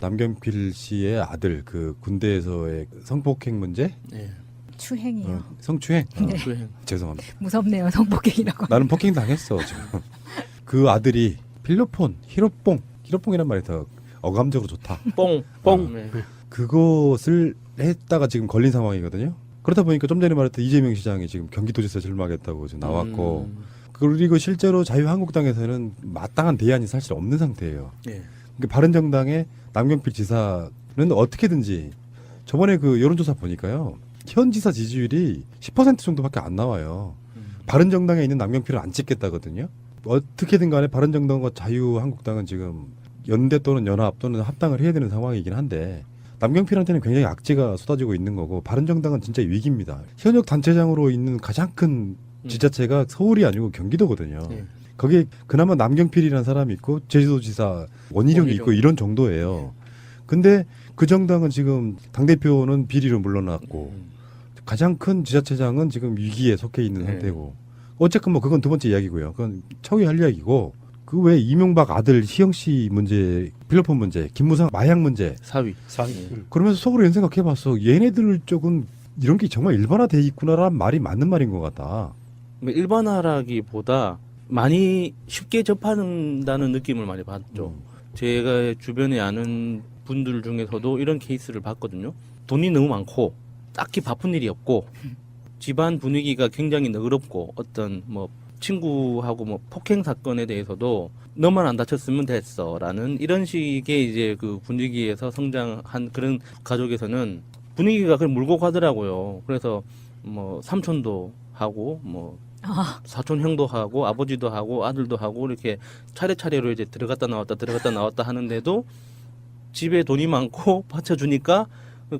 남경필 씨의 아들 그 군대에서의 성폭행 문제? 네. 추행이요. 성추행? 네. 수행. 죄송합니다. 무섭네요. 성폭행이라고. 나는 폭행 당했어 지금. 그 아들이 필로폰, 히로뽕이란 말이 더 어감적으로 좋다. 뽕. 네. 그것을 했다가 지금 걸린 상황이거든요. 그러다 보니까 좀 전에 말했던 이재명 시장이 지금 경기도지사 출마하겠다고 지금 나왔고, 그리고 실제로 자유한국당에서는 마땅한 대안이 사실 없는 상태예요. 네. 그러니까 바른정당의 남경필 지사는 어떻게든지 저번에 그 여론조사 보니까요, 현 지사 지지율이 10% 정도밖에 안 나와요. 바른정당에 있는 남경필을 안 찍겠다거든요. 어떻게든 간에 바른정당과 자유한국당은 지금 연대 또는 연합 또는 합당을 해야 되는 상황이긴 한데, 남경필한테는 굉장히 악재가 쏟아지고 있는 거고, 바른정당은 진짜 위기입니다. 현역 단체장으로 있는 가장 큰 지자체가 서울이 아니고 경기도거든요. 네. 거기에 그나마 남경필이라는 사람이 있고 제주도지사 원희룡이 있고 이런 정도예요. 근데 그 정당은 지금 당대표는 비리로 물러났고 가장 큰 지자체장은 지금 위기에 속해 있는 네. 상태고, 어쨌건 뭐 그건 두 번째 이야기고요. 그건 차후에 할 이야기고, 그 외에 이명박 아들 희영 씨 문제, 필로폰 문제, 김무성 마약 문제, 사위. 그러면서 속으로 이런 생각해봤어. 얘네들 쪽은 이런 게 정말 일반화돼 있구나라는 말이 맞는 말인 것 같다. 뭐 일반화라기보다 많이 쉽게 접한다는 느낌을 많이 받죠. 제가 주변에 아는 분들 중에서도 이런 케이스를 봤거든요. 돈이 너무 많고 딱히 바쁜 일이 없고 집안 분위기가 굉장히 너그럽고 어떤 뭐 친구하고 뭐 폭행 사건에 대해서도 너만 안 다쳤으면 됐어라는 이런 식의 이제 그 분위기에서 성장한 그런 가족에서는 분위기가 그냥 물고 가더라고요. 그래서 뭐 삼촌도 하고 뭐 사촌 형도 하고 아버지도 하고 아들도 하고 이렇게 차례차례로 이제 들어갔다 나왔다 하는데도 집에 돈이 많고 받쳐주니까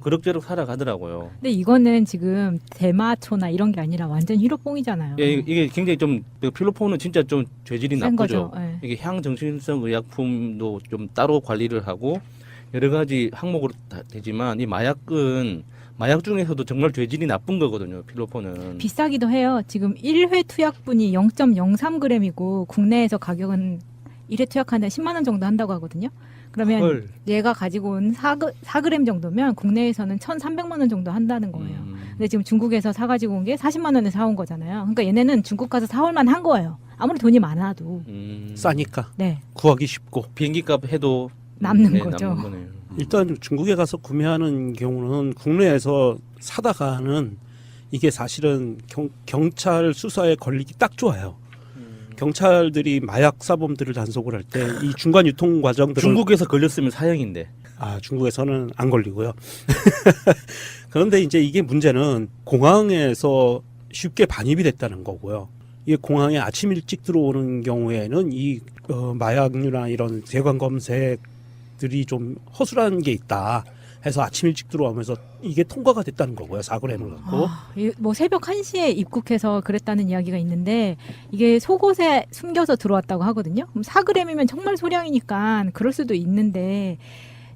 그럭저럭 살아가더라고요. 근데 이거는 지금 대마초나 이런 게 아니라 완전 히로뽕이잖아요. 예, 이게 굉장히 좀 필로폰은 진짜 좀 죄질이 센 나쁘죠. 거죠. 예. 이게 향정신성 의약품도 좀 따로 관리를 하고 여러 가지 항목으로 다 되지만 이 마약은 마약 중에서도 정말 죄질이 나쁜 거거든요. 필로폰은. 비싸기도 해요. 지금 1회 투약분이 0.03g이고 국내에서 가격은 1회 투약하는데 10만 원 정도 한다고 하거든요. 그러면 헐. 얘가 가지고 온 4g 정도면 국내에서는 1,300만 원 정도 한다는 거예요. 근데 지금 중국에서 사가지고 온 게 40만 원에 사온 거잖아요. 그러니까 얘네는 중국 가서 사올만 한 거예요. 아무리 돈이 많아도. 싸니까 네. 구하기 쉽고. 비행기값 해도 남는 거죠. 남는 거네요. 일단 중국에 가서 구매하는 경우는 국내에서 사다가는 이게 사실은 경찰 수사에 걸리기 딱 좋아요. 경찰들이 마약 사범들을 단속을 할 때 이 중간 유통 과정들을 중국에서 걸렸으면 사형인데. 중국에서는 안 걸리고요. 그런데 이제 이게 문제는 공항에서 쉽게 반입이 됐다는 거고요. 이게 공항에 아침 일찍 들어오는 경우에는 이 마약류나 이런 세관 검색들이 좀 허술한 게 있다 해서 아침 일찍 들어오면서 이게 통과가 됐다는 거고요. 4g을 갖고. 뭐 새벽 1시에 입국해서 그랬다는 이야기가 있는데 이게 속옷에 숨겨서 들어왔다고 하거든요. 그럼 4g이면 정말 소량이니까 그럴 수도 있는데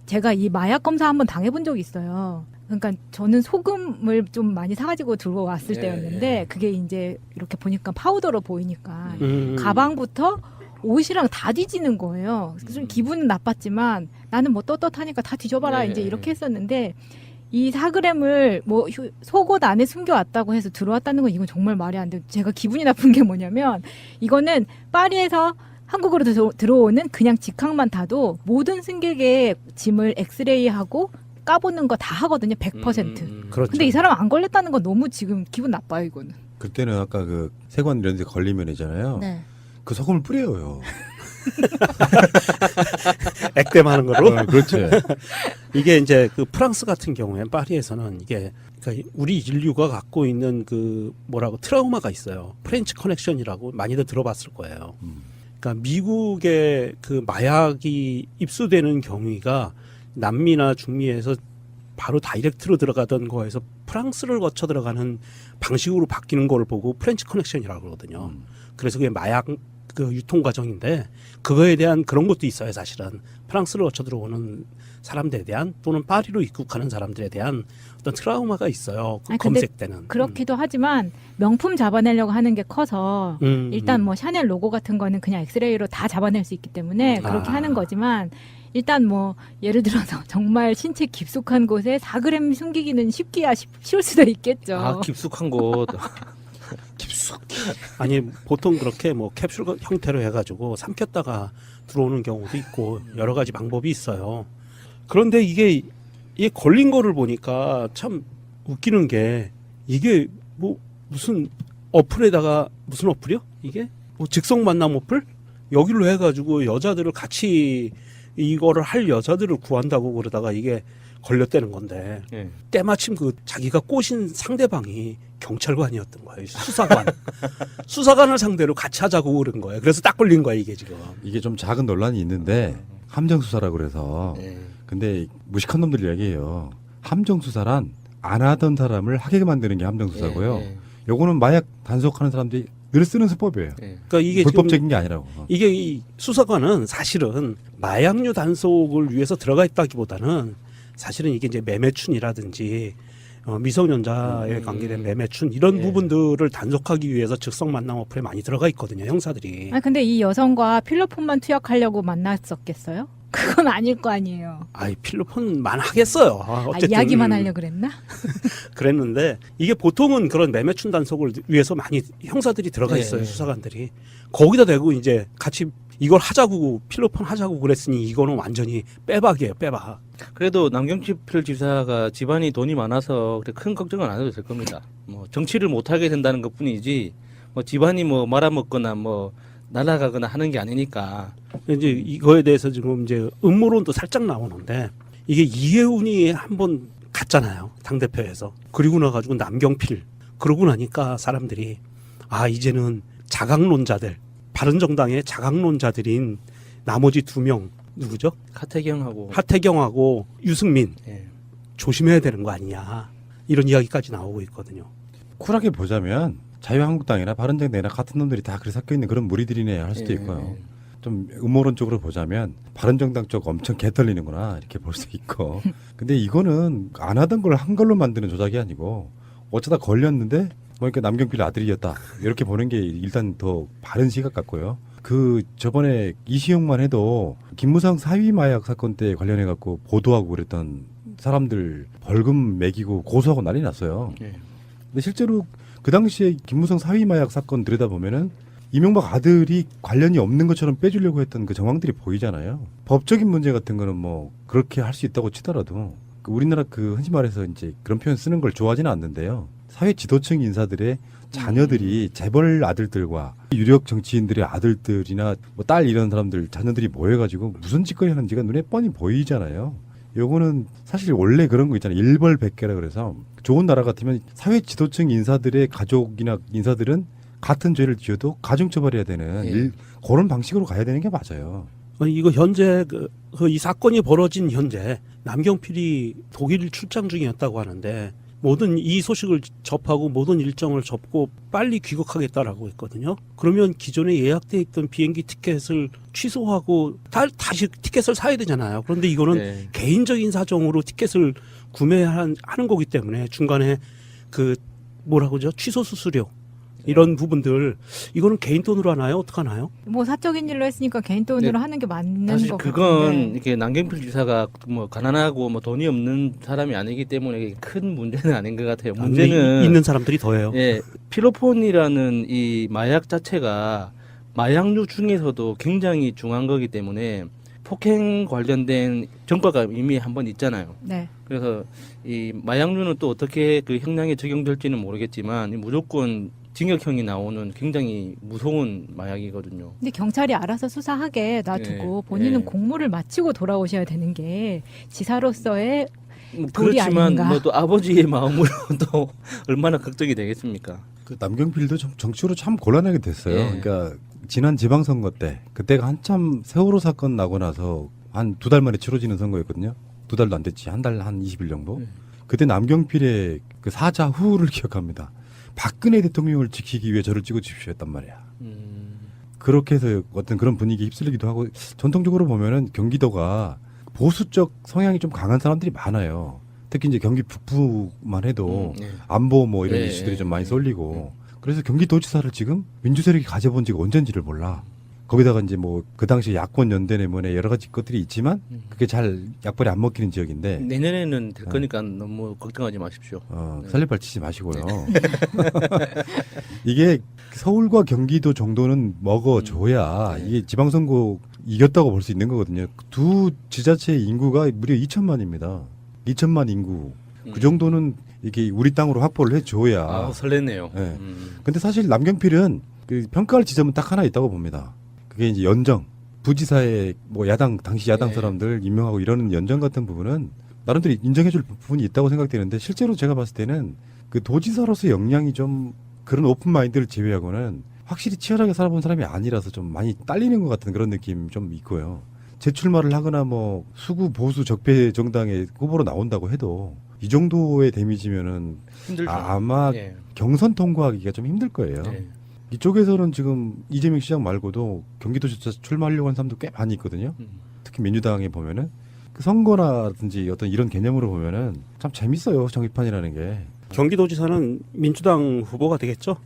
제가 이 마약 검사 한번 당해본 적이 있어요. 그러니까 저는 소금을 좀 많이 사가지고 들어왔을 때였는데 그게 이제 이렇게 보니까 파우더로 보이니까 가방부터 옷이랑 다 뒤지는 거예요. 좀 기분은 나빴지만 나는 뭐 떳떳하니까 다 뒤져봐라 이제 이렇게 했었는데 이 4g을 뭐 속옷 안에 숨겨왔다고 해서 들어왔다는 건 이건 정말 말이 안 돼요. 제가 기분이 나쁜 게 뭐냐면 이거는 파리에서 한국으로 들어오는 그냥 직항만 타도 모든 승객의 짐을 엑스레이하고 까보는 거 다 하거든요. 100%. 그렇죠. 근데 이 사람 안 걸렸다는 건 너무 지금 기분 나빠요, 이거는. 그때는 아까 그 세관 이런 데 걸리면이잖아요. 네. 그 소금을 뿌려요. 액땜하는 거로. 그렇죠. 이게 이제 그 프랑스 같은 경우에 파리에서는 이게 그러니까 우리 인류가 갖고 있는 그 뭐라고 트라우마가 있어요. 프렌치 커넥션이라고 많이들 들어봤을 거예요. 그러니까 미국의 그 마약이 입수되는 경위가 남미나 중미에서 바로 다이렉트로 들어가던 거에서 프랑스를 거쳐 들어가는 방식으로 바뀌는 걸 보고 프렌치 커넥션이라고 그러거든요. 그래서 그게 마약 그 유통 과정인데 그거에 대한 그런 것도 있어요. 사실은 프랑스를 거쳐 들어오는 사람들에 대한 또는 파리로 입국하는 사람들에 대한 어떤 트라우마가 있어요. 그 검색 때는. 그렇기도 하지만 명품 잡아내려고 하는 게 커서 일단 뭐 샤넬 로고 같은 거는 그냥 엑스레이로 다 잡아낼 수 있기 때문에 그렇게 하는 거지만 일단 뭐 예를 들어서 정말 신체 깊숙한 곳에 4g 숨기기는 쉬울 수도 있겠죠. 아, 깊숙한 곳. 아니 보통 그렇게 뭐 캡슐 형태로 해가지고 삼켰다가 들어오는 경우도 있고 여러 가지 방법이 있어요. 그런데 이게 걸린 거를 보니까 참 웃기는 게 이게 뭐 무슨 어플에다가 무슨 어플이요? 이게 뭐 즉석 만남 어플? 여기로 해가지고 여자들을 같이 이거를 할 여자들을 구한다고 그러다가 이게 걸렸다는 건데 예. 때마침 그 자기가 꼬신 상대방이 경찰관이었던 거예요. 수사관. 수사관을 상대로 같이 하자고 그런 거예요. 그래서 딱 걸린 거야 이게 지금. 이게 좀 작은 논란이 있는데 함정 수사라고 그래서 예. 근데 무식한 놈들 이야기해요. 함정 수사란 안 하던 사람을 하게 만드는 게 함정 수사고요. 예, 요거는 마약 단속하는 사람들이 늘 쓰는 수법이에요. 예. 그러니까 이게 불법적인 지금 게 아니라고. 이게 이 수사관은 사실은 마약류 단속을 위해서 들어가 있다기보다는 사실은 이게 이제 매매춘이라든지 미성년자에 관계된 매매춘 이런 예. 부분들을 단속하기 위해서 즉석 만남 어플에 많이 들어가 있거든요, 형사들이. 아 근데 이 여성과 필로폰만 투약하려고 만났었겠어요? 그건 아닐 거 아니에요. 아이 필로폰만 하겠어요. 어쨌든 이야기만 하려 그랬나? 그랬는데 이게 보통은 그런 매매춘 단속을 위해서 많이 형사들이 들어가 예, 있어요, 예. 수사관들이. 거기다 대고 이제 같이 이걸 하자고 필로폰 하자고 그랬으니 이거는 완전히 빼박이에요, 빼박. 그래도 남경필 지사가 집안이 돈이 많아서 그렇게 큰 걱정은 안 해도 될 겁니다. 뭐 정치를 못 하게 된다는 것뿐이지 뭐 집안이 뭐 말아먹거나 뭐 날아가거나 하는 게 아니니까. 이제 이거에 대해서 지금 이제 음모론도 살짝 나오는데 이게 이해운이 한번 갔잖아요, 당대표에서. 그리고 나가지고 남경필 그러고 나니까 사람들이 아 이제는 자강론자들 바른정당의 자강론자들인 나머지 2명 누구죠? 하태경하고 하태경하고 유승민 예. 조심해야 되는 거 아니냐 이런 이야기까지 나오고 있거든요. 쿨하게 보자면 자유한국당이나 바른정당이나 같은 놈들이 다 그래 섞여 있는 그런 무리들이네 할 수도 예. 있고요. 좀 음모론 쪽으로 보자면 바른정당 쪽 엄청 개 털리는구나 이렇게 볼 수 있고. 근데 이거는 안 하던 걸 한 걸로 만드는 조작이 아니고 어쩌다 걸렸는데 보니까 남경필 아들이었다 이렇게 보는 게 일단 더 바른 시각 같고요. 그 저번에 이시영만 해도 김무성 사위 마약 사건 때 관련해 갖고 보도하고 그랬던 사람들 벌금 매기고 고소하고 난리 났어요. 예. 근데 실제로 그 당시에 김무성 사위 마약 사건 들여다보면은 이명박 아들이 관련이 없는 것처럼 빼주려고 했던 그 정황들이 보이잖아요. 법적인 문제 같은 거는 뭐 그렇게 할 수 있다고 치더라도 그 우리나라 그 흔히 말해서 이제 그런 표현 쓰는 걸 좋아하지는 않는데요. 사회 지도층 인사들의 자녀들이 재벌 아들들과 유력 정치인들의 아들들이나 뭐 딸 이런 사람들 자녀들이 모여가지고 무슨 짓거리 하는지가 눈에 뻔히 보이잖아요. 요거는 사실 원래 그런 거 있잖아요. 일벌백계라 그래서 좋은 나라 같으면 사회 지도층 인사들의 가족이나 인사들은 같은 죄를 지어도 가중처벌해야 되는 예. 그런 방식으로 가야 되는 게 맞아요. 이거 현재 이 사건이 벌어진 현재 남경필이 독일 출장 중이었다고 하는데 모든 이 소식을 접하고 모든 일정을 접고 빨리 귀국하겠다라고 했거든요. 그러면 기존에 예약돼 있던 비행기 티켓을 취소하고 다시 티켓을 사야 되잖아요. 그런데 이거는 예. 개인적인 사정으로 티켓을 구매하는 거기 때문에 중간에 그 뭐라고 그러죠? 취소 수수료 이런 부분들 이거는 개인 돈으로 하나요? 어떻게 하나요? 뭐 사적인 일로 했으니까 개인 돈으로 네. 하는 게 맞는 사실 거 그건 같은데. 이렇게 남경필 지사가 뭐 가난하고 뭐 돈이 없는 사람이 아니기 때문에 큰 문제는 아닌 것 같아요. 문제는 있는 사람들이 더해요. 예, 필로폰이라는 이 마약 자체가 마약류 중에서도 굉장히 중요한 거기 때문에 폭행 관련된 전과가 이미 한번 있잖아요. 네. 그래서 이 마약류는 또 어떻게 그 형량에 적용될지는 모르겠지만 무조건 징역형이 나오는 굉장히 무서운 마약이거든요. 근데 경찰이 알아서 수사하게 놔두고 예, 본인은 예. 공무를 마치고 돌아오셔야 되는 게 지사로서의 뭐 도리 그렇지만 아닌가. 뭐 또 아버지의 마음으로 또 얼마나 걱정이 되겠습니까? 그 남경필도 정치로 참 곤란하게 됐어요. 예. 그러니까 지난 지방선거 때 그때가 한참 세월호 사건 나고 나서 한 2달 만에 치러지는 선거였거든요. 2달도 안 됐지. 한 달 한 20일 정도. 예. 그때 남경필의 그 사자후를 기억합니다. 박근혜 대통령을 지키기 위해 저를 찍어주십시오 했단 말이야. 그렇게 해서 어떤 그런 분위기에 휩쓸리기도 하고 전통적으로 보면은 경기도가 보수적 성향이 좀 강한 사람들이 많아요. 특히 이제 경기 북부만 해도 예. 안보 뭐 이런 예, 이슈들이 좀 예, 많이 예. 쏠리고 그래서 경기도지사를 지금 민주 세력이 가져본 지가 언젠지를 몰라. 거기다가 이제 뭐 그 당시 야권 연대 내문에 여러 가지 것들이 있지만 그게 잘 약발이 안 먹히는 지역인데 내년에는 될 거니까 너무 걱정하지 마십시오. 네. 살림발 치지 마시고요. 이게 서울과 경기도 정도는 먹어줘야 네. 이게 지방선거 이겼다고 볼 수 있는 거거든요. 두 지자체의 인구가 무려 2천만입니다. 2천만 인구. 그 정도는 이게 우리 땅으로 확보를 해줘야. 아, 설레네요. 네. 근데 사실 남경필은 그 평가할 지점은 딱 하나 있다고 봅니다. 그게 이제 연정. 부지사의 뭐 야당, 당시 야당 네. 사람들 임명하고 이러는 연정 같은 부분은 나름대로 인정해줄 부분이 있다고 생각되는데 실제로 제가 봤을 때는 그 도지사로서 역량이 좀 그런 오픈 마인드를 제외하고는 확실히 치열하게 살아본 사람이 아니라서 좀 많이 딸리는 것 같은 그런 느낌 좀 있고요. 재출마를 하거나 뭐 수구 보수 적폐 정당의 후보로 나온다고 해도 이 정도의 데미지면은 힘들죠. 아마 예. 경선 통과하기가 좀 힘들 거예요. 예. 이쪽에서는 지금 이재명 시장 말고도 경기도지사 출마하려고 하는 사람도 꽤 많이 있거든요. 특히 민주당에 보면은 그 선거라든지 어떤 이런 개념으로 보면은 참 재밌어요. 정치판이라는 게. 경기도지사는 민주당 후보가 되겠죠.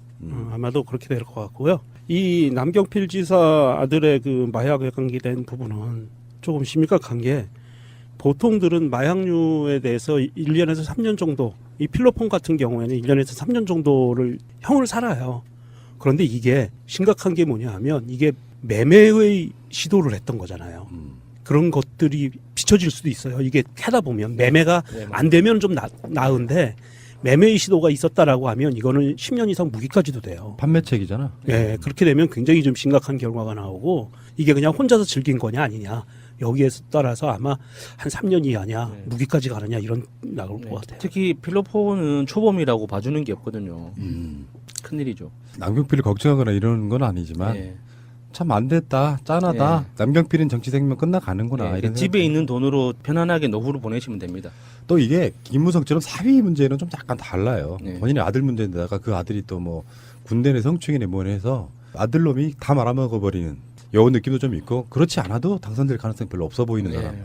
아마도 그렇게 될 것 같고요. 이 남경필 지사 아들의 그 마약에 관계된 부분은 조금 심각한 게 보통들은 마약류에 대해서 1년에서 3년 정도, 이 필로폰 같은 경우에는 1년에서 3년 정도를 형을 살아요. 그런데 이게 심각한 게 뭐냐 하면 이게 매매의 시도를 했던 거잖아요. 그런 것들이 비춰질 수도 있어요. 이게 하다 보면 매매가 네, 안 되면 좀 나은데 매매의 시도가 있었다라고 하면 이거는 10년 이상 무기까지도 돼요. 판매책이잖아. 네, 그렇게 되면 굉장히 좀 심각한 결과가 나오고 이게 그냥 혼자서 즐긴 거냐 아니냐 여기에 따라서 아마 한 3년 이하냐 네. 무기까지 가느냐 이런 나올 네. 것 같아요. 특히 필로폰은 초범이라고 봐주는 게 없거든요. 큰일이죠. 남경필을 걱정하거나 이러는 건 아니지만 예. 참 안 됐다, 짠하다. 네. 남경필은 정치 생명 끝나가는구나. 예. 이런 집에 생각. 있는 돈으로 편안하게 노후를 보내시면 됩니다. 또 이게 김무성처럼 사위 문제는 좀 약간 달라요. 네. 본인의 아들 문제인데다가 그 아들이 또 뭐 군대내 성추행이네 뭐네 해서 아들놈이 다 말아먹어버리는 이런 느낌도 좀 있고 그렇지 않아도 당선될 가능성이 별로 없어 보이는 네. 사람.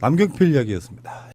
남경필 이야기였습니다.